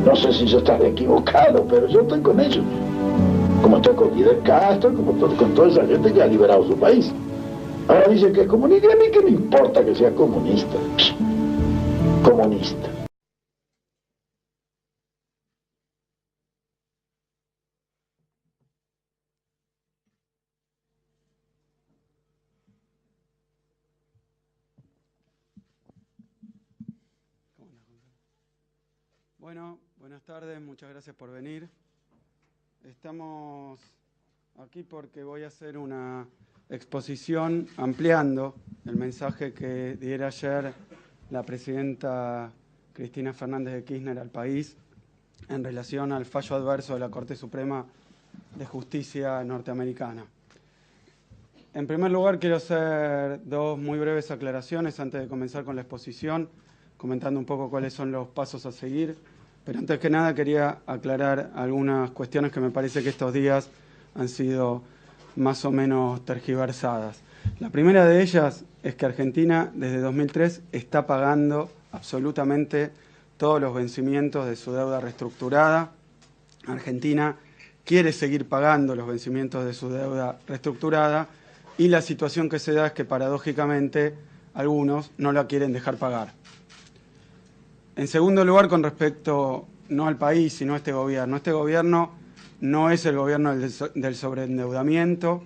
No sé si yo estaré equivocado, pero yo estoy con ellos. Como estoy con Fidel Castro, como estoy con toda esa gente que ha liberado su país. Ahora dice que es comunista, y a mí qué me importa que sea comunista. Comunista. Bueno, buenas tardes, muchas gracias por venir. Estamos aquí porque voy a hacer una exposición ampliando el mensaje que diera ayer la presidenta Cristina Fernández de Kirchner al país en relación al fallo adverso de la Corte Suprema de Justicia norteamericana. En primer lugar, quiero hacer dos muy breves aclaraciones antes de comenzar con la exposición, comentando un poco cuáles son los pasos a seguir. Pero antes que nada quería aclarar algunas cuestiones que me parece que estos días han sido más o menos tergiversadas. La primera de ellas es que Argentina desde 2003 está pagando absolutamente todos los vencimientos de su deuda reestructurada. Argentina quiere seguir pagando los vencimientos de su deuda reestructurada y la situación que se da es que paradójicamente algunos no la quieren dejar pagar. En segundo lugar, con respecto no al país, sino a este gobierno no es el gobierno del sobreendeudamiento,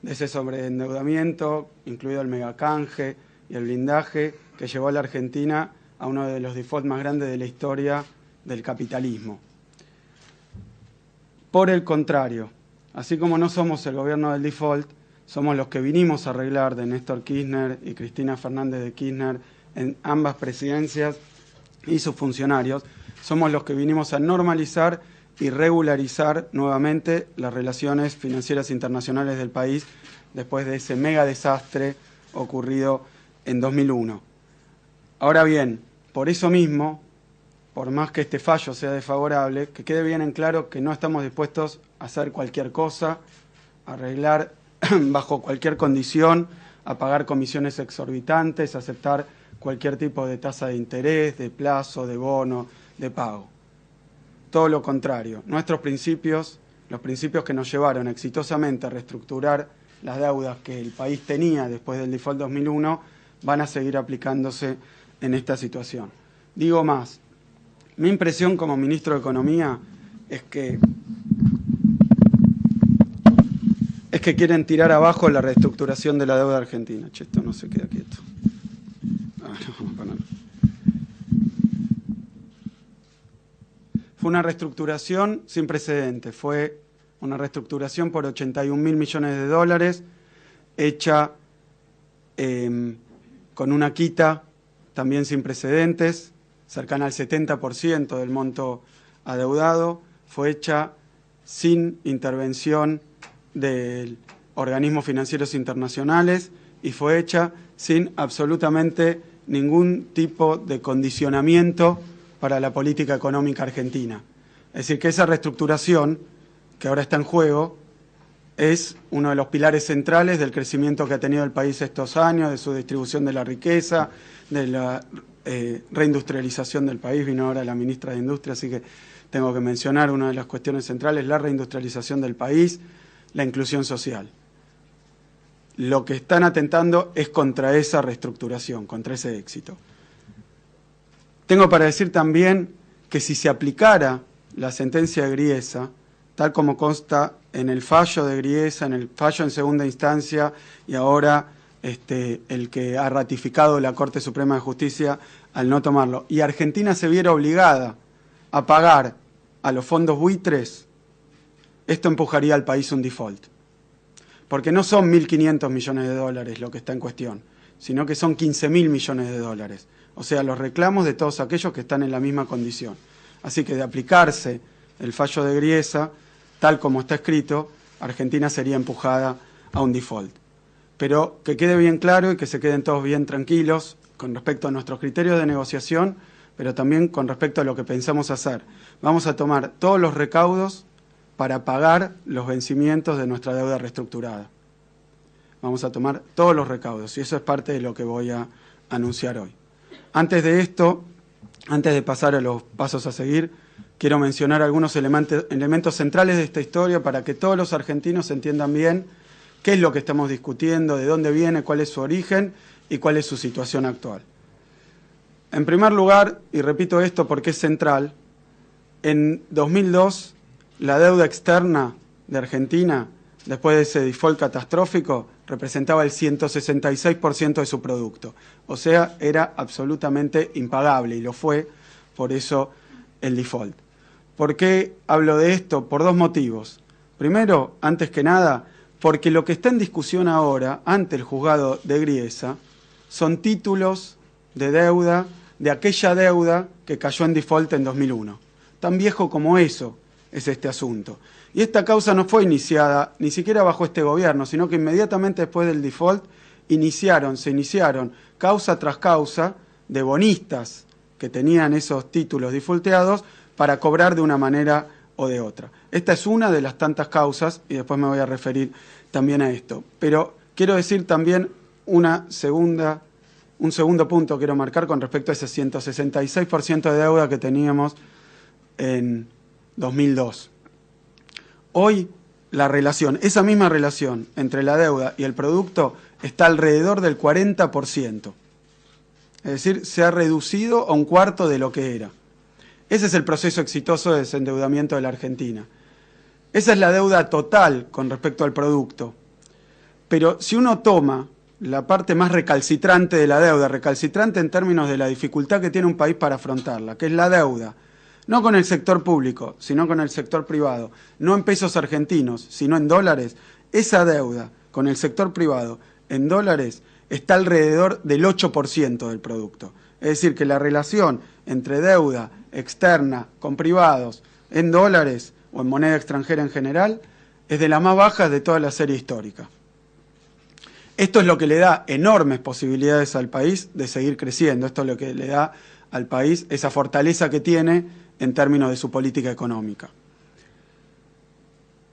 de ese sobreendeudamiento, incluido el megacanje y el blindaje, que llevó a la Argentina a uno de los defaults más grandes de la historia del capitalismo. Por el contrario, así como no somos el gobierno del default, somos los que vinimos a arreglar de Néstor Kirchner y Cristina Fernández de Kirchner en ambas presidencias y sus funcionarios, somos los que vinimos a normalizar y regularizar nuevamente las relaciones financieras internacionales del país después de ese mega desastre ocurrido en 2001. Ahora bien, por eso mismo, por más que este fallo sea desfavorable, que quede bien en claro que no estamos dispuestos a hacer cualquier cosa, a arreglar bajo cualquier condición, a pagar comisiones exorbitantes, a aceptar cualquier tipo de tasa de interés, de plazo, de bono, de pago. Todo lo contrario, nuestros principios, los principios que nos llevaron exitosamente a reestructurar las deudas que el país tenía después del default 2001, van a seguir aplicándose en esta situación. Digo más, mi impresión como ministro de Economía es que quieren tirar abajo la reestructuración de la deuda argentina. Che, esto no se queda quieto. Fue una reestructuración sin precedentes, fue una reestructuración por 81.000 millones de dólares, hecha con una quita también sin precedentes, cercana al 70% del monto adeudado, fue hecha sin intervención de organismos financieros internacionales y fue hecha sin absolutamente ningún tipo de condicionamiento para la política económica argentina. Es decir, que esa reestructuración que ahora está en juego es uno de los pilares centrales del crecimiento que ha tenido el país estos años, de su distribución de la riqueza, de la reindustrialización del país. Vino ahora la ministra de Industria, así que tengo que mencionar una de las cuestiones centrales, la reindustrialización del país, la inclusión social. Lo que están atentando es contra esa reestructuración, contra ese éxito. Tengo para decir también que si se aplicara la sentencia de Griesa, tal como consta en el fallo de Griesa, en el fallo en segunda instancia y ahora el que ha ratificado la Corte Suprema de Justicia al no tomarlo, y Argentina se viera obligada a pagar a los fondos buitres, esto empujaría al país un default. Porque no son 1.500 millones de dólares lo que está en cuestión, sino que son 15.000 millones de dólares. O sea, los reclamos de todos aquellos que están en la misma condición. Así que de aplicarse el fallo de Griesa, tal como está escrito, Argentina sería empujada a un default. Pero que quede bien claro y que se queden todos bien tranquilos con respecto a nuestros criterios de negociación, pero también con respecto a lo que pensamos hacer. Vamos a tomar todos los recaudos para pagar los vencimientos de nuestra deuda reestructurada. Vamos a tomar todos los recaudos y eso es parte de lo que voy a anunciar hoy. Antes de esto, antes de pasar a los pasos a seguir, quiero mencionar algunos elementos centrales de esta historia para que todos los argentinos entiendan bien qué es lo que estamos discutiendo, de dónde viene, cuál es su origen y cuál es su situación actual. En primer lugar, y repito esto porque es central, en 2002 la deuda externa de Argentina, después de ese default catastrófico, representaba el 166% de su producto. O sea, era absolutamente impagable y lo fue, por eso el default. ¿Por qué hablo de esto? Por dos motivos. Primero, antes que nada, porque lo que está en discusión ahora, ante el juzgado de Griesa, son títulos de deuda, de aquella deuda que cayó en default en 2001. Tan viejo como eso es este asunto. Y esta causa no fue iniciada ni siquiera bajo este gobierno, sino que inmediatamente después del default se iniciaron causa tras causa de bonistas que tenían esos títulos defaulteados para cobrar de una manera o de otra. Esta es una de las tantas causas y después me voy a referir también a esto. Pero quiero decir también un segundo punto quiero marcar con respecto a ese 166% de deuda que teníamos en 2002. Hoy esa misma relación entre la deuda y el producto está alrededor del 40%. Es decir, se ha reducido a un cuarto de lo que era. Ese es el proceso exitoso de desendeudamiento de la Argentina. Esa es la deuda total con respecto al producto. Pero si uno toma la parte más recalcitrante de la deuda, recalcitrante en términos de la dificultad que tiene un país para afrontarla, que es la deuda, no con el sector público, sino con el sector privado, no en pesos argentinos, sino en dólares, esa deuda con el sector privado en dólares está alrededor del 8% del producto. Es decir, que la relación entre deuda externa con privados en dólares o en moneda extranjera en general es de las más bajas de toda la serie histórica. Esto es lo que le da enormes posibilidades al país de seguir creciendo. Esto es lo que le da al país esa fortaleza que tiene en términos de su política económica.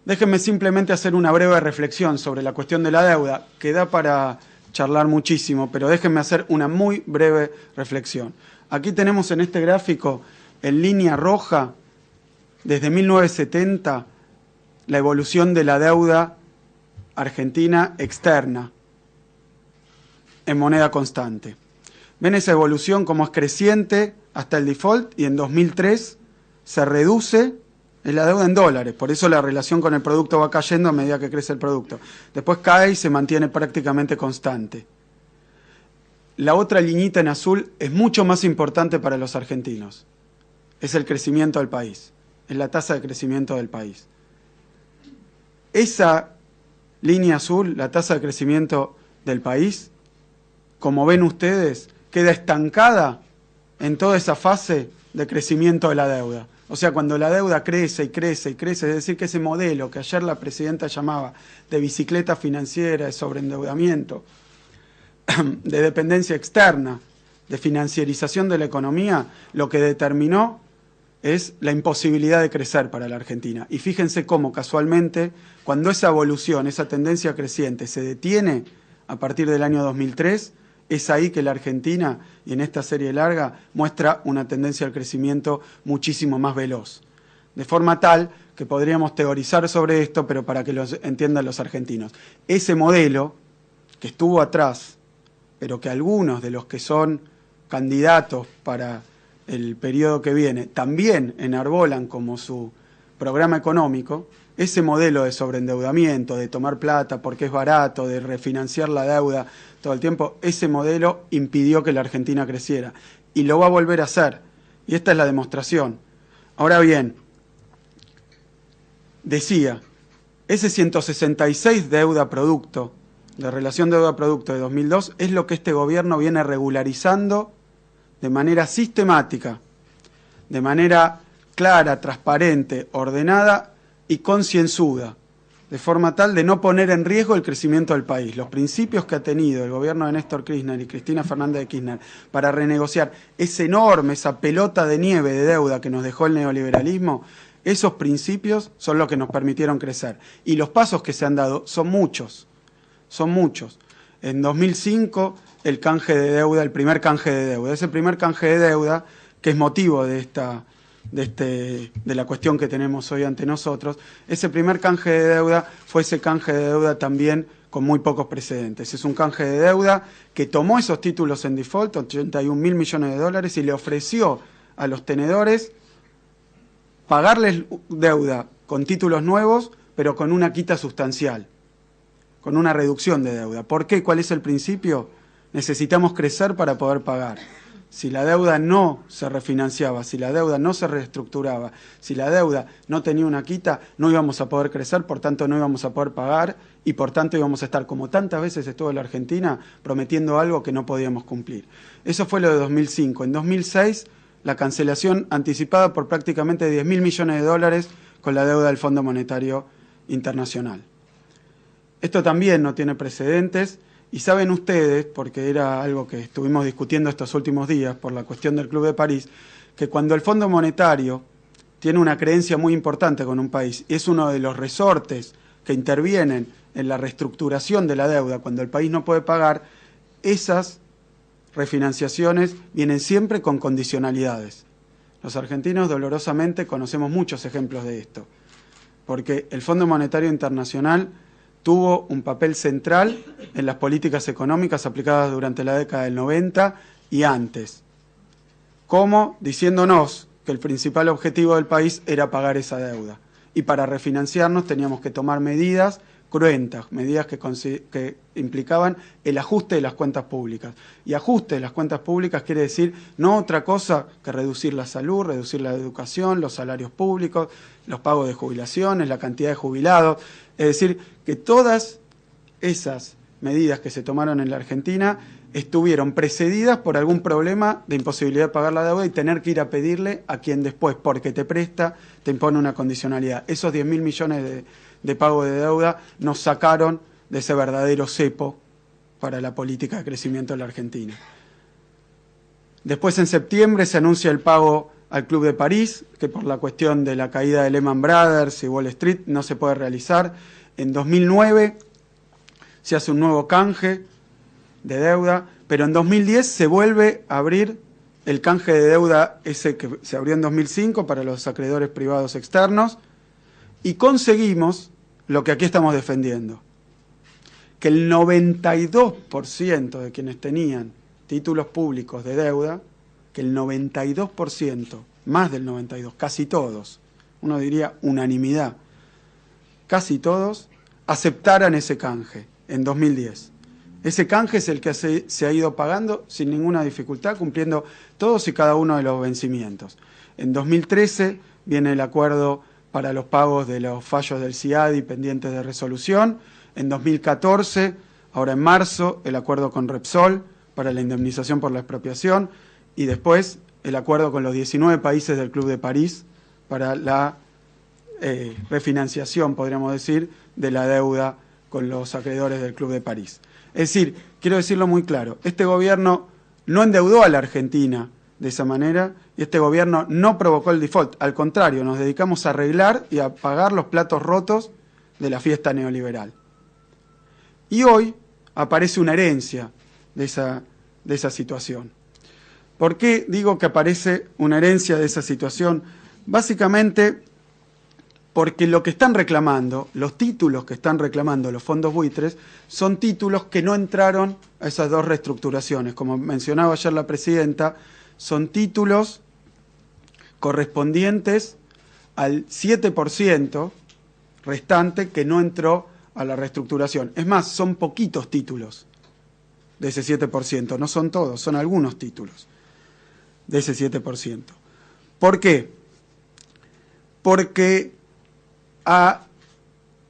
Déjenme simplemente hacer una breve reflexión sobre la cuestión de la deuda, que da para charlar muchísimo, pero déjenme hacer una muy breve reflexión. Aquí tenemos en este gráfico, en línea roja, desde 1970, la evolución de la deuda argentina externa en moneda constante. Ven esa evolución como es creciente hasta el default y en 2003 se reduce la deuda en dólares, por eso la relación con el producto va cayendo a medida que crece el producto. Después cae y se mantiene prácticamente constante. La otra liñita en azul es mucho más importante para los argentinos. Es el crecimiento del país, es la tasa de crecimiento del país. Esa línea azul, la tasa de crecimiento del país, como ven ustedes, queda estancada en toda esa fase de crecimiento de la deuda. O sea, cuando la deuda crece y crece y crece, es decir, que ese modelo que ayer la presidenta llamaba de bicicleta financiera, de sobreendeudamiento, de dependencia externa, de financiarización de la economía, lo que determinó es la imposibilidad de crecer para la Argentina. Y fíjense cómo casualmente, cuando esa evolución, esa tendencia creciente se detiene a partir del año 2003, es ahí que la Argentina, y en esta serie larga, muestra una tendencia al crecimiento muchísimo más veloz. De forma tal que podríamos teorizar sobre esto, pero para que lo entiendan los argentinos. Ese modelo que estuvo atrás, pero que algunos de los que son candidatos para el periodo que viene también enarbolan como su programa económico, ese modelo de sobreendeudamiento, de tomar plata porque es barato, de refinanciar la deuda todo el tiempo, ese modelo impidió que la Argentina creciera. Y lo va a volver a hacer. Y esta es la demostración. Ahora bien, decía, ese 166 deuda-producto, de relación deuda-producto de 2002, es lo que este gobierno viene regularizando de manera sistemática, de manera clara, transparente, ordenada y concienzuda, de forma tal de no poner en riesgo el crecimiento del país. Los principios que ha tenido el gobierno de Néstor Kirchner y Cristina Fernández de Kirchner para renegociar esa pelota de nieve de deuda que nos dejó el neoliberalismo, esos principios son los que nos permitieron crecer. Y los pasos que se han dado son muchos, son muchos. En 2005, el canje de deuda, el primer canje de deuda. Ese primer canje de deuda, que es motivo de esta de la cuestión que tenemos hoy ante nosotros. Ese primer canje de deuda fue ese canje de deuda también con muy pocos precedentes. Es un canje de deuda que tomó esos títulos en default, 81.000 millones de dólares, y le ofreció a los tenedores pagarles deuda con títulos nuevos, pero con una quita sustancial, con una reducción de deuda. ¿Por qué? ¿Cuál es el principio? Necesitamos crecer para poder pagar. Si la deuda no se refinanciaba, si la deuda no se reestructuraba, si la deuda no tenía una quita, no íbamos a poder crecer, por tanto no íbamos a poder pagar y por tanto íbamos a estar, como tantas veces estuvo la Argentina, prometiendo algo que no podíamos cumplir. Eso fue lo de 2005. En 2006, la cancelación anticipada por prácticamente 10.000 millones de dólares con la deuda del Fondo Monetario Internacional. Esto también no tiene precedentes. Y saben ustedes, porque era algo que estuvimos discutiendo estos últimos días por la cuestión del Club de París, que cuando el Fondo Monetario tiene una creencia muy importante con un país y es uno de los resortes que intervienen en la reestructuración de la deuda cuando el país no puede pagar, esas refinanciaciones vienen siempre con condicionalidades. Los argentinos dolorosamente conocemos muchos ejemplos de esto, porque el Fondo Monetario Internacional tuvo un papel central en las políticas económicas aplicadas durante la década del 90 y antes, como diciéndonos que el principal objetivo del país era pagar esa deuda. Y para refinanciarnos teníamos que tomar medidas cruentas, medidas que implicaban el ajuste de las cuentas públicas. Y ajuste de las cuentas públicas quiere decir no otra cosa que reducir la salud, reducir la educación, los salarios públicos, los pagos de jubilaciones, la cantidad de jubilados. Es decir, que todas esas medidas que se tomaron en la Argentina estuvieron precedidas por algún problema de imposibilidad de pagar la deuda y tener que ir a pedirle a quien después, porque te presta, te impone una condicionalidad. Esos 10.000 millones de pago de deuda nos sacaron de ese verdadero cepo para la política de crecimiento de la Argentina. Después, en septiembre, se anuncia el pago al Club de París, que por la cuestión de la caída de Lehman Brothers y Wall Street no se puede realizar. En 2009 se hace un nuevo canje de deuda, pero en 2010 se vuelve a abrir el canje de deuda ese que se abrió en 2005 para los acreedores privados externos y conseguimos lo que aquí estamos defendiendo, que el 92% de quienes tenían títulos públicos de deuda, que el 92%, más del 92%, casi todos, uno diría unanimidad, casi todos aceptaran ese canje en 2010. Ese canje es el que se ha ido pagando sin ninguna dificultad, cumpliendo todos y cada uno de los vencimientos. En 2013 viene el acuerdo para los pagos de los fallos del CIADI pendientes de resolución. En 2014, ahora en marzo, el acuerdo con Repsol para la indemnización por la expropiación y después el acuerdo con los 19 países del Club de París para la refinanciación, podríamos decir, de la deuda con los acreedores del Club de París. Es decir, quiero decirlo muy claro, este gobierno no endeudó a la Argentina de esa manera y este gobierno no provocó el default. Al contrario, nos dedicamos a arreglar y a pagar los platos rotos de la fiesta neoliberal. Y hoy aparece una herencia de esa situación. ¿Por qué digo que aparece una herencia de esa situación? Básicamente porque lo que están reclamando, los títulos que están reclamando los fondos buitres, son títulos que no entraron a esas dos reestructuraciones. Como mencionaba ayer la presidenta, son títulos correspondientes al 7% restante que no entró a la reestructuración. Es más, son poquitos títulos de ese 7%, no son todos, son algunos títulos de ese 7%. ¿Por qué? Porque a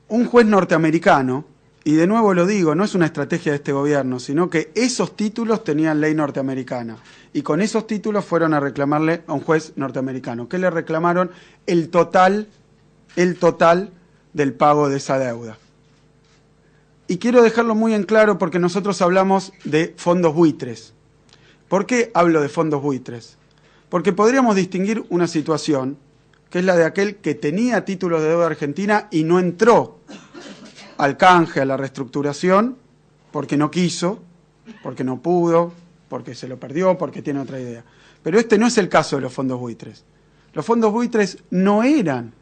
un juez norteamericano, y de nuevo lo digo, no es una estrategia de este gobierno, sino que esos títulos tenían ley norteamericana, y con esos títulos fueron a reclamarle a un juez norteamericano. ¿Qué le reclamaron? El total del pago de esa deuda. Y quiero dejarlo muy en claro porque nosotros hablamos de fondos buitres. ¿Por qué hablo de fondos buitres? Porque podríamos distinguir una situación que es la de aquel que tenía títulos de deuda argentina y no entró al canje, a la reestructuración, porque no quiso, porque no pudo, porque se lo perdió, porque tiene otra idea. Pero este no es el caso de los fondos buitres. Los fondos buitres no eran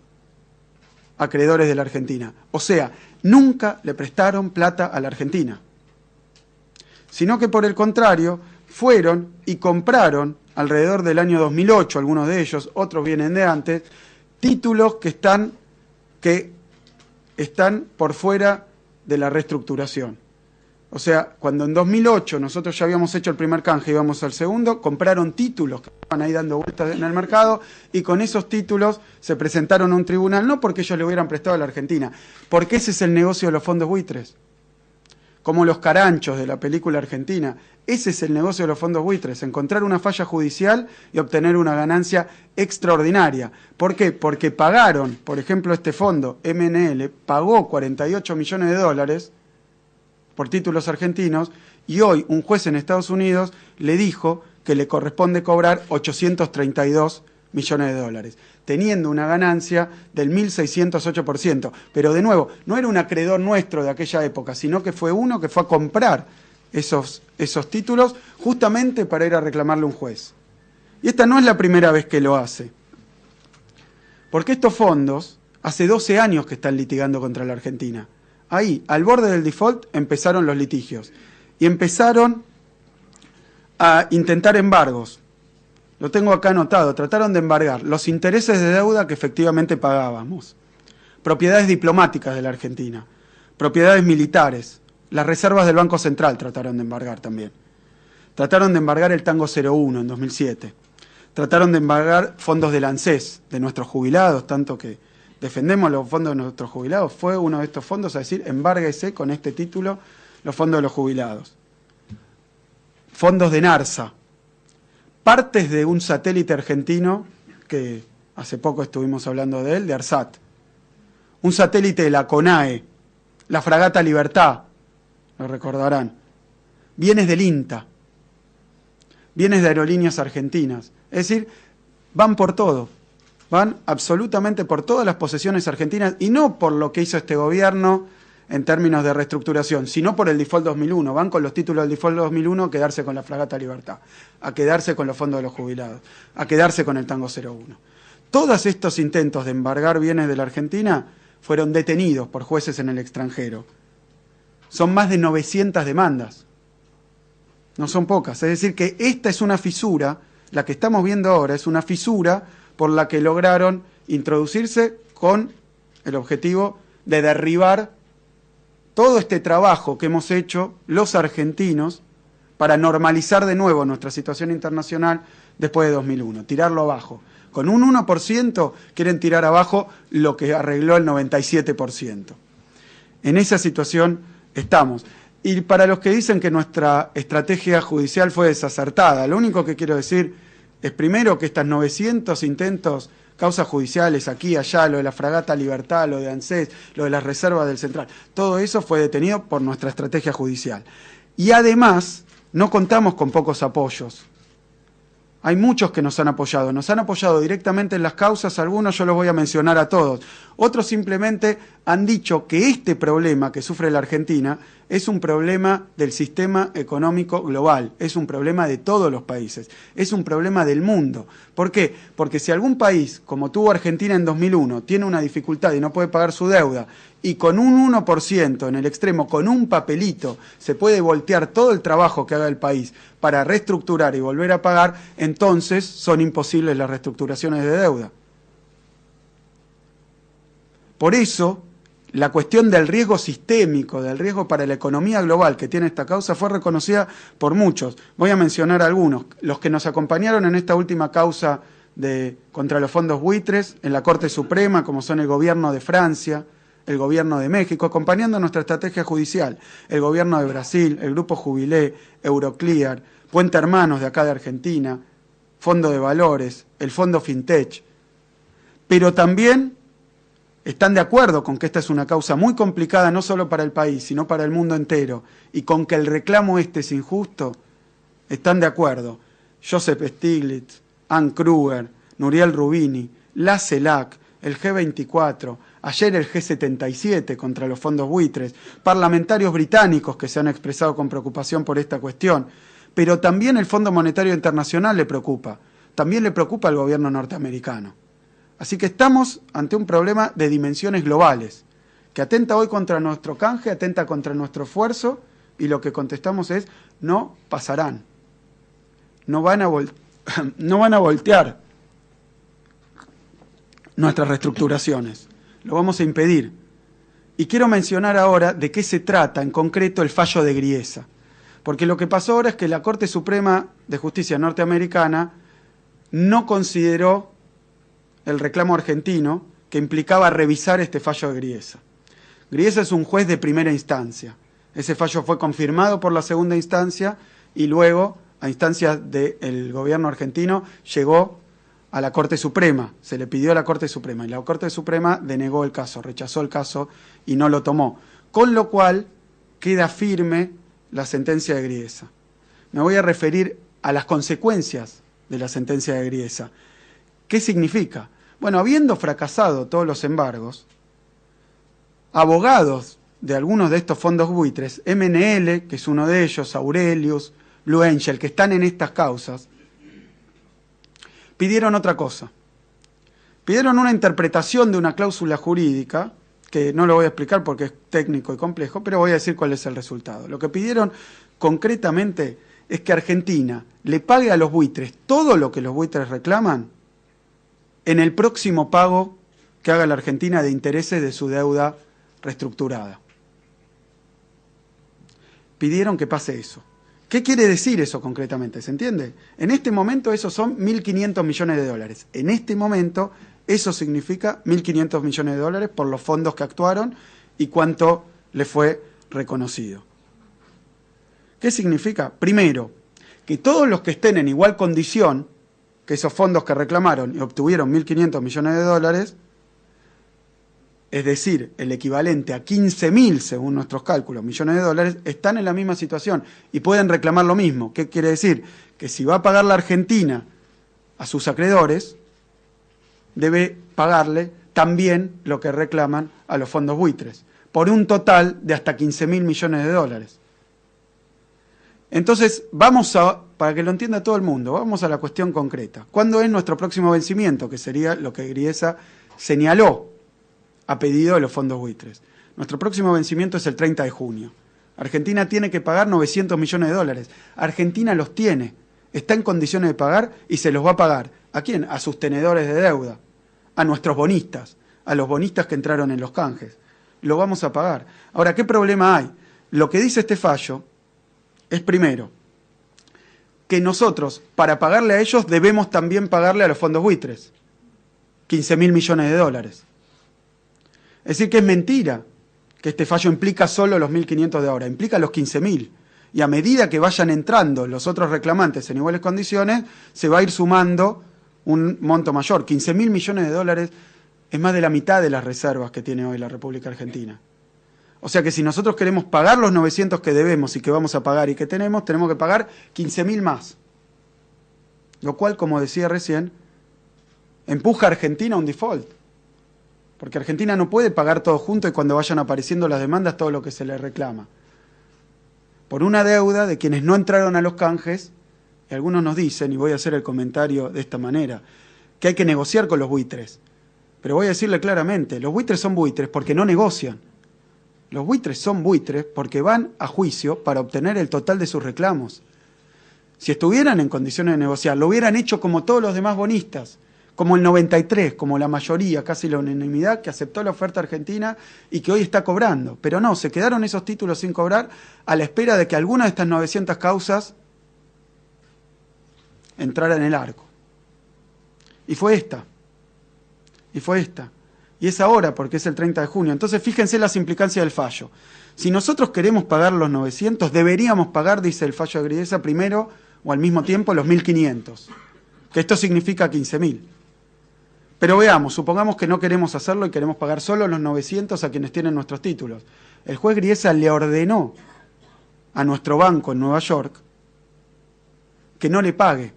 acreedores de la Argentina. O sea, nunca le prestaron plata a la Argentina. Sino que por el contrario, fueron y compraron alrededor del año 2008, algunos de ellos, otros vienen de antes, títulos que están por fuera de la reestructuración. O sea, cuando en 2008 nosotros ya habíamos hecho el primer canje y íbamos al segundo, compraron títulos que estaban ahí dando vueltas en el mercado y con esos títulos se presentaron a un tribunal, no porque ellos le hubieran prestado a la Argentina, porque ese es el negocio de los fondos buitres. Como los caranchos de la película argentina, ese es el negocio de los fondos buitres, encontrar una falla judicial y obtener una ganancia extraordinaria. ¿Por qué? Porque pagaron, por ejemplo, este fondo, MNL, pagó 48 millones de dólares por títulos argentinos, y hoy un juez en Estados Unidos le dijo que le corresponde cobrar 832 millones de dólares, teniendo una ganancia del 1.608%. Pero de nuevo, no era un acreedor nuestro de aquella época, sino que fue uno que fue a comprar esos títulos justamente para ir a reclamarle a un juez. Y esta no es la primera vez que lo hace, porque estos fondos hace 12 años que están litigando contra la Argentina. Ahí, al borde del default, empezaron los litigios y empezaron a intentar embargos. Lo tengo acá anotado, trataron de embargar los intereses de deuda que efectivamente pagábamos, propiedades diplomáticas de la Argentina, propiedades militares, las reservas del Banco Central trataron de embargar también. Trataron de embargar el Tango 01 en 2007. Trataron de embargar fondos del ANSES, de nuestros jubilados, tanto que defendemos los fondos de nuestros jubilados. Fue uno de estos fondos a decir, embárguese con este título los fondos de los jubilados. Fondos de NARSA. Partes de un satélite argentino, que hace poco estuvimos hablando de él, de ARSAT. Un satélite de la CONAE, la fragata Libertad, lo recordarán. Bienes del INTA, bienes de aerolíneas argentinas. Es decir, van por todo, van absolutamente por todas las posesiones argentinas, y no por lo que hizo este gobierno en términos de reestructuración, sino por el default 2001. Van con los títulos del default 2001 a quedarse con la fragata Libertad, a quedarse con los fondos de los jubilados, a quedarse con el Tango 01. Todos estos intentos de embargar bienes de la Argentina fueron detenidos por jueces en el extranjero. Son más de 900 demandas. No son pocas. Es decir, que esta es una fisura, la que estamos viendo ahora es una fisura por la que lograron introducirse con el objetivo de derribar todo este trabajo que hemos hecho los argentinos para normalizar de nuevo nuestra situación internacional después de 2001, tirarlo abajo. Con un 1% quieren tirar abajo lo que arregló el 97%. En esa situación estamos. Y para los que dicen que nuestra estrategia judicial fue desacertada, lo único que quiero decir es primero que estas 900 intentos, causas judiciales aquí, allá, lo de la fragata Libertad, lo de ANSES, lo de las reservas del Central, todo eso fue detenido por nuestra estrategia judicial. Y además, no contamos con pocos apoyos. Hay muchos que nos han apoyado directamente en las causas, algunos yo los voy a mencionar a todos. Otros simplemente han dicho que este problema que sufre la Argentina es un problema del sistema económico global, es un problema de todos los países, es un problema del mundo. ¿Por qué? Porque si algún país, como tuvo Argentina en 2001, tiene una dificultad y no puede pagar su deuda, y con un 1% en el extremo, con un papelito, se puede voltear todo el trabajo que haga el país para reestructurar y volver a pagar, entonces son imposibles las reestructuraciones de deuda. Por eso, la cuestión del riesgo sistémico, del riesgo para la economía global que tiene esta causa fue reconocida por muchos. Voy a mencionar algunos. Los que nos acompañaron en esta última causa contra los fondos buitres en la Corte Suprema, como son el gobierno de Francia, el gobierno de México, acompañando nuestra estrategia judicial, el gobierno de Brasil, el Grupo Jubilé, Euroclear, Puente Hermanos de acá de Argentina, Fondo de Valores, el Fondo Fintech. Pero también están de acuerdo con que esta es una causa muy complicada, no solo para el país, sino para el mundo entero, y con que el reclamo este es injusto, están de acuerdo Joseph Stiglitz, Ann Kruger, Nouriel Roubini, la CELAC, el G24, ayer el G77 contra los fondos buitres, parlamentarios británicos que se han expresado con preocupación por esta cuestión, pero también el Fondo Monetario Internacional le preocupa, también le preocupa al gobierno norteamericano. Así que estamos ante un problema de dimensiones globales, que atenta hoy contra nuestro canje, atenta contra nuestro esfuerzo, y lo que contestamos es, no pasarán. No van a voltear nuestras reestructuraciones. Lo vamos a impedir. Y quiero mencionar ahora de qué se trata en concreto el fallo de Griesa. Porque lo que pasó ahora es que la Corte Suprema de Justicia norteamericana no consideró el reclamo argentino que implicaba revisar este fallo de Griesa. Griesa es un juez de primera instancia. Ese fallo fue confirmado por la segunda instancia y luego, a instancias del gobierno argentino, llegó a la Corte Suprema. Se le pidió a la Corte Suprema y la Corte Suprema denegó el caso, rechazó el caso y no lo tomó. Con lo cual queda firme la sentencia de Griesa. Me voy a referir a las consecuencias de la sentencia de Griesa. ¿Qué significa? Bueno, habiendo fracasado todos los embargos, abogados de algunos de estos fondos buitres, MNL, que es uno de ellos, Aurelius, Blue Angel, que están en estas causas, pidieron otra cosa. Pidieron una interpretación de una cláusula jurídica, que no lo voy a explicar porque es técnico y complejo, pero voy a decir cuál es el resultado. Lo que pidieron concretamente es que Argentina le pague a los buitres todo lo que los buitres reclaman en el próximo pago que haga la Argentina de intereses de su deuda reestructurada. Pidieron que pase eso. ¿Qué quiere decir eso concretamente? ¿Se entiende? En este momento esos son 1.500 millones de dólares. En este momento eso significa 1.500 millones de dólares por los fondos que actuaron y cuánto le fue reconocido. ¿Qué significa? Primero, que todos los que estén en igual condición que esos fondos que reclamaron y obtuvieron 1.500 millones de dólares, es decir, el equivalente a 15.000, según nuestros cálculos, millones de dólares, están en la misma situación y pueden reclamar lo mismo. ¿Qué quiere decir? Que si va a pagar la Argentina a sus acreedores, debe pagarle también lo que reclaman a los fondos buitres, por un total de hasta 15.000 millones de dólares. Entonces, para que lo entienda todo el mundo, vamos a la cuestión concreta. ¿Cuándo es nuestro próximo vencimiento? Que sería lo que Griesa señaló a pedido de los fondos buitres. Nuestro próximo vencimiento es el 30 de junio. Argentina tiene que pagar 900 millones de dólares. Argentina los tiene, está en condiciones de pagar y se los va a pagar. ¿A quién? A sus tenedores de deuda, a nuestros bonistas, a los bonistas que entraron en los canjes. Lo vamos a pagar. Ahora, ¿qué problema hay? Lo que dice este fallo es, primero, que nosotros, para pagarle a ellos, debemos también pagarle a los fondos buitres 15.000 millones de dólares. Es decir, que es mentira que este fallo implica solo los 1.500 de ahora, implica los 15.000. Y a medida que vayan entrando los otros reclamantes en iguales condiciones, se va a ir sumando un monto mayor. 15.000 millones de dólares es más de la mitad de las reservas que tiene hoy la República Argentina. O sea que si nosotros queremos pagar los 900 que debemos y que vamos a pagar y que tenemos que pagar 15.000 más. Lo cual, como decía recién, empuja a Argentina a un default. Porque Argentina no puede pagar todo junto y cuando vayan apareciendo las demandas todo lo que se le reclama. Por una deuda de quienes no entraron a los canjes, y algunos nos dicen, y voy a hacer el comentario de esta manera, que hay que negociar con los buitres. Pero voy a decirle claramente, los buitres son buitres porque no negocian. Los buitres son buitres porque van a juicio para obtener el total de sus reclamos. Si estuvieran en condiciones de negociar, lo hubieran hecho como todos los demás bonistas, como el 93, como la mayoría, casi la unanimidad, que aceptó la oferta argentina y que hoy está cobrando. Pero no, se quedaron esos títulos sin cobrar a la espera de que alguna de estas 900 causas entrara en el arco. Y fue esta. Y es ahora, porque es el 30 de junio. Entonces, fíjense las implicancias del fallo. Si nosotros queremos pagar los 900, deberíamos pagar, dice el fallo de Griesa, primero o al mismo tiempo los 1.500. Que esto significa 15.000. Pero veamos, supongamos que no queremos hacerlo y queremos pagar solo los 900 a quienes tienen nuestros títulos. El juez Griesa le ordenó a nuestro banco en Nueva York que no le pague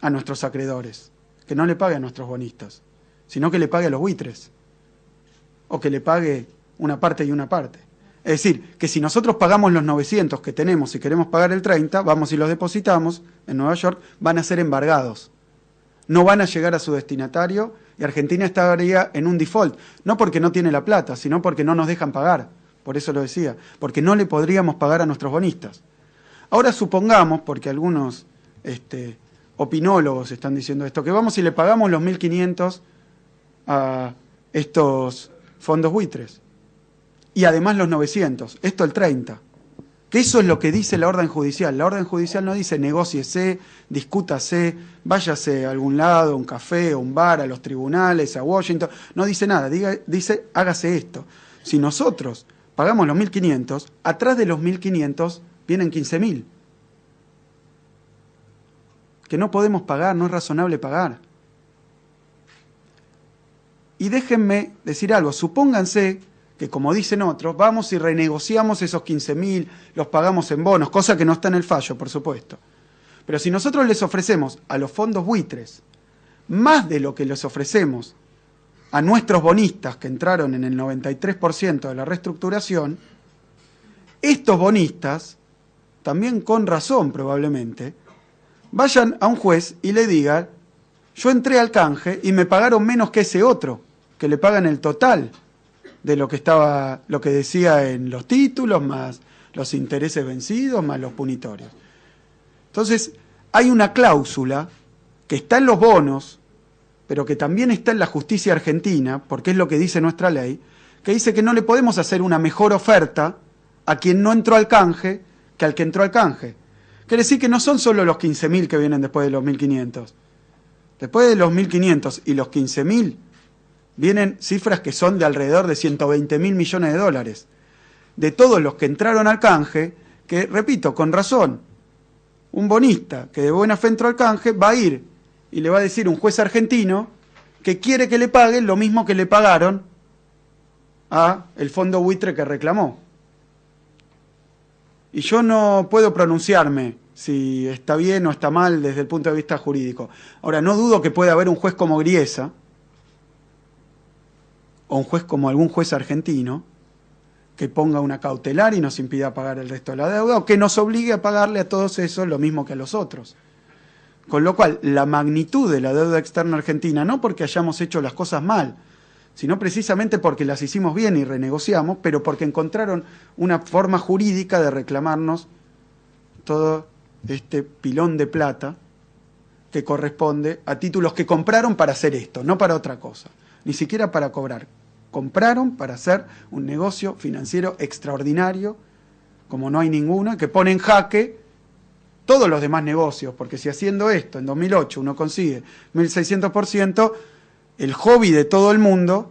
a nuestros acreedores, que no le pague a nuestros bonistas, sino que le pague a los buitres, o que le pague una parte y una parte. Es decir, que si nosotros pagamos los 900 que tenemos y queremos pagar el 30, vamos y los depositamos en Nueva York, van a ser embargados. No van a llegar a su destinatario y Argentina estaría en un default, no porque no tiene la plata, sino porque no nos dejan pagar, por eso lo decía, porque no le podríamos pagar a nuestros bonistas. Ahora supongamos, porque algunos opinólogos están diciendo esto, que vamos y le pagamos los 1.500 a estos fondos buitres, y además los 900, esto el 30%. Que eso es lo que dice la orden judicial. La orden judicial no dice negóciese, discútase, váyase a algún lado, a un café, a un bar, a los tribunales, a Washington. No dice nada, dice hágase esto. Si nosotros pagamos los 1.500, atrás de los 1.500 vienen 15.000. Que no podemos pagar, no es razonable pagar. Y déjenme decir algo, supónganse que, como dicen otros, vamos y renegociamos esos 15.000, los pagamos en bonos, cosa que no está en el fallo, por supuesto. Pero si nosotros les ofrecemos a los fondos buitres más de lo que les ofrecemos a nuestros bonistas, que entraron en el 93% de la reestructuración, estos bonistas, también con razón probablemente, vayan a un juez y le digan, yo entré al canje y me pagaron menos que ese otro, que le pagan el total de lo que decía en los títulos, más los intereses vencidos, más los punitorios. Entonces, hay una cláusula que está en los bonos, pero que también está en la justicia argentina, porque es lo que dice nuestra ley, que dice que no le podemos hacer una mejor oferta a quien no entró al canje que al que entró al canje. Quiere decir que no son solo los 15.000 que vienen después de los 1.500. Después de los 1.500 y los 15.000, vienen cifras que son de alrededor de 120.000 millones de dólares. De todos los que entraron al canje, que, repito, con razón, un bonista que de buena fe entró al canje va a ir y le va a decir a un juez argentino que quiere que le paguen lo mismo que le pagaron a el fondo buitre que reclamó. Y yo no puedo pronunciarme si está bien o está mal desde el punto de vista jurídico. Ahora, no dudo que pueda haber un juez como Griesa, o un juez como algún juez argentino, que ponga una cautelar y nos impida pagar el resto de la deuda, o que nos obligue a pagarle a todos esos lo mismo que a los otros. Con lo cual, la magnitud de la deuda externa argentina, no porque hayamos hecho las cosas mal, sino precisamente porque las hicimos bien y renegociamos, pero porque encontraron una forma jurídica de reclamarnos todo este pilón de plata que corresponde a títulos que compraron para hacer esto, no para otra cosa, ni siquiera para cobrar. Compraron para hacer un negocio financiero extraordinario, como no hay ninguno, que pone en jaque todos los demás negocios, porque si haciendo esto en 2008 uno consigue 1.600%, el hobby de todo el mundo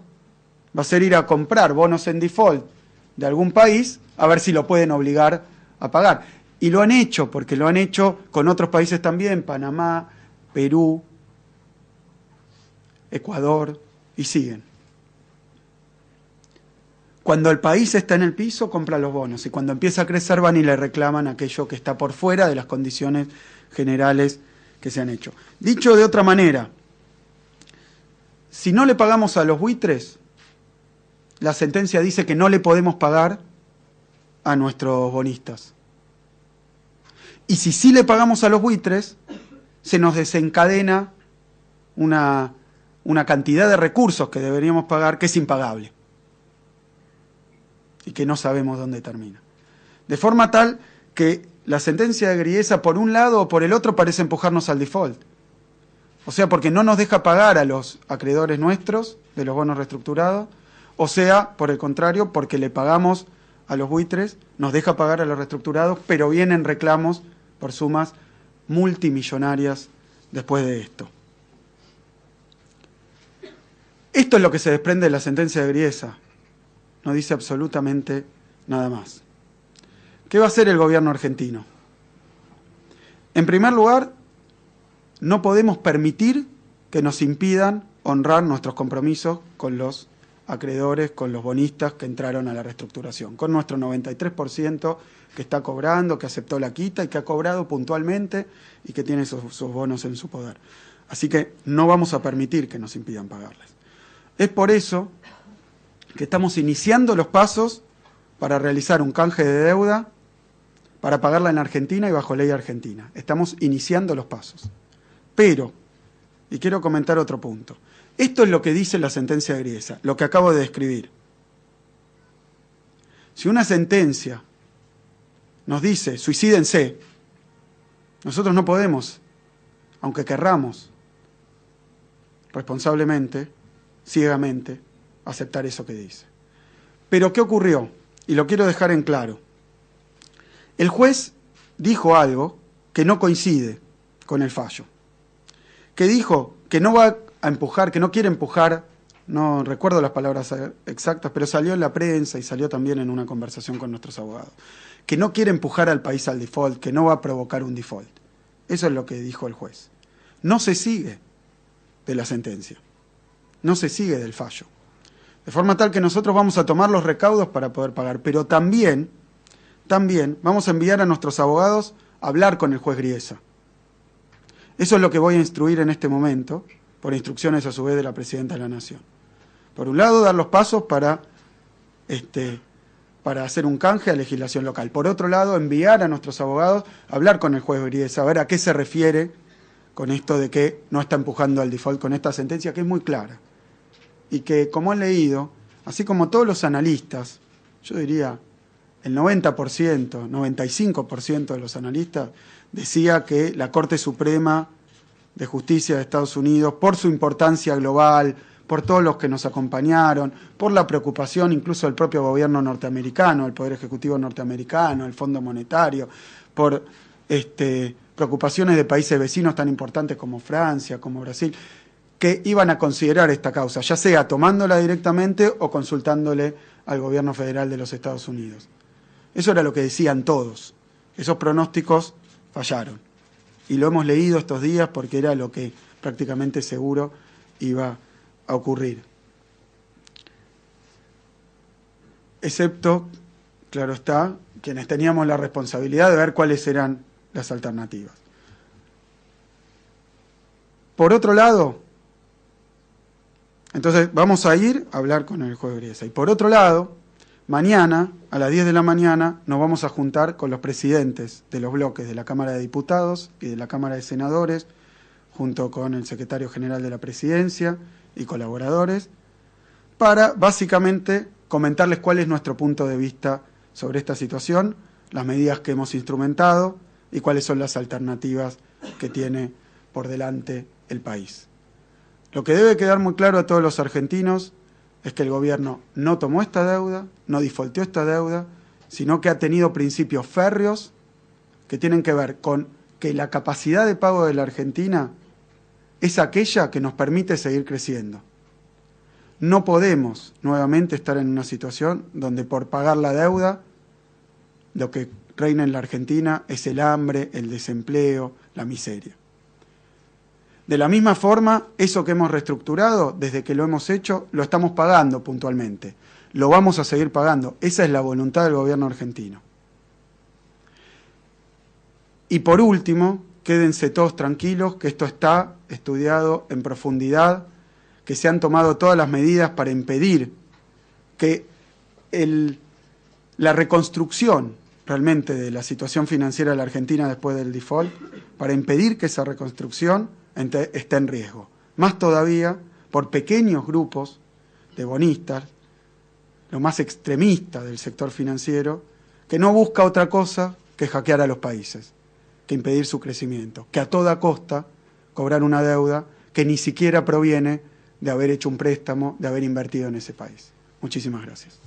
va a ser ir a comprar bonos en default de algún país a ver si lo pueden obligar a pagar. Y lo han hecho, porque lo han hecho con otros países también, Panamá, Perú, Ecuador, y siguen. Cuando el país está en el piso, compra los bonos, y cuando empieza a crecer van y le reclaman aquello que está por fuera de las condiciones generales que se han hecho. Dicho de otra manera, si no le pagamos a los buitres, la sentencia dice que no le podemos pagar a nuestros bonistas. Y si sí le pagamos a los buitres, se nos desencadena una cantidad de recursos que deberíamos pagar que es impagable y que no sabemos dónde termina. De forma tal que la sentencia de Griesa, por un lado o por el otro, parece empujarnos al default. O sea, porque no nos deja pagar a los acreedores nuestros de los bonos reestructurados, o sea, por el contrario, porque le pagamos a los buitres, nos deja pagar a los reestructurados, pero vienen reclamos por sumas multimillonarias después de esto. Esto es lo que se desprende de la sentencia de Griesa. No dice absolutamente nada más. ¿Qué va a hacer el gobierno argentino? En primer lugar, no podemos permitir que nos impidan honrar nuestros compromisos con los acreedores, con los bonistas que entraron a la reestructuración, con nuestro 93% que está cobrando, que aceptó la quita y que ha cobrado puntualmente y que tiene sus bonos en su poder. Así que no vamos a permitir que nos impidan pagarles. Es por eso que estamos iniciando los pasos para realizar un canje de deuda para pagarla en Argentina y bajo ley argentina. Estamos iniciando los pasos. Pero, y quiero comentar otro punto, Esto es lo que dice la sentencia de Griesa, lo que acabo de describir. Si una sentencia nos dice suicídense, nosotros no podemos, aunque querramos, responsablemente, ciegamente, aceptar eso que dice. Pero ¿qué ocurrió? Y lo quiero dejar en claro. El juez dijo algo que no coincide con el fallo. Que dijo que no va a empujar, que no quiere empujar, no recuerdo las palabras exactas, pero salió en la prensa y salió también en una conversación con nuestros abogados, que no quiere empujar al país al default, que no va a provocar un default. Eso es lo que dijo el juez. No se sigue de la sentencia, no se sigue del fallo. De forma tal que nosotros vamos a tomar los recaudos para poder pagar, pero también vamos a enviar a nuestros abogados a hablar con el juez Griesa. Eso es lo que voy a instruir en este momento, por instrucciones a su vez de la Presidenta de la Nación. Por un lado, dar los pasos para hacer un canje a legislación local. Por otro lado, enviar a nuestros abogados a hablar con el juez Griesa, a ver a qué se refiere con esto de que no está empujando al default con esta sentencia, que es muy clara. Y que, como han leído, así como todos los analistas, yo diría el 90%, 95% de los analistas, decía que la Corte Suprema de Justicia de Estados Unidos, por su importancia global, por todos los que nos acompañaron, por la preocupación incluso del propio gobierno norteamericano, el Poder Ejecutivo norteamericano, el Fondo Monetario, por preocupaciones de países vecinos tan importantes como Francia, como Brasil, que iban a considerar esta causa, ya sea tomándola directamente o consultándole al gobierno federal de los Estados Unidos. Eso era lo que decían todos. Esos pronósticos fallaron. Y lo hemos leído estos días porque era lo que prácticamente seguro iba a ocurrir. Excepto, claro está, quienes teníamos la responsabilidad de ver cuáles eran las alternativas. Por otro lado, entonces vamos a ir a hablar con el juez Griesa. Y por otro lado, mañana, a las 10 de la mañana, nos vamos a juntar con los presidentes de los bloques de la Cámara de Diputados y de la Cámara de Senadores, junto con el secretario general de la Presidencia y colaboradores, para básicamente comentarles cuál es nuestro punto de vista sobre esta situación, las medidas que hemos instrumentado y cuáles son las alternativas que tiene por delante el país. Lo que debe quedar muy claro a todos los argentinos es que el gobierno no tomó esta deuda, no defaultó esta deuda, sino que ha tenido principios férreos que tienen que ver con que la capacidad de pago de la Argentina es aquella que nos permite seguir creciendo. No podemos nuevamente estar en una situación donde por pagar la deuda lo que reina en la Argentina es el hambre, el desempleo, la miseria. De la misma forma, eso que hemos reestructurado, desde que lo hemos hecho, lo estamos pagando puntualmente. Lo vamos a seguir pagando. Esa es la voluntad del gobierno argentino. Y por último, quédense todos tranquilos que esto está estudiado en profundidad, que se han tomado todas las medidas para impedir que la reconstrucción realmente de la situación financiera de la Argentina después del default, para impedir que esa reconstrucción está en riesgo. Más todavía por pequeños grupos de bonistas, lo más extremista del sector financiero, que no busca otra cosa que hackear a los países, que impedir su crecimiento, que a toda costa cobrar una deuda que ni siquiera proviene de haber hecho un préstamo, de haber invertido en ese país. Muchísimas gracias.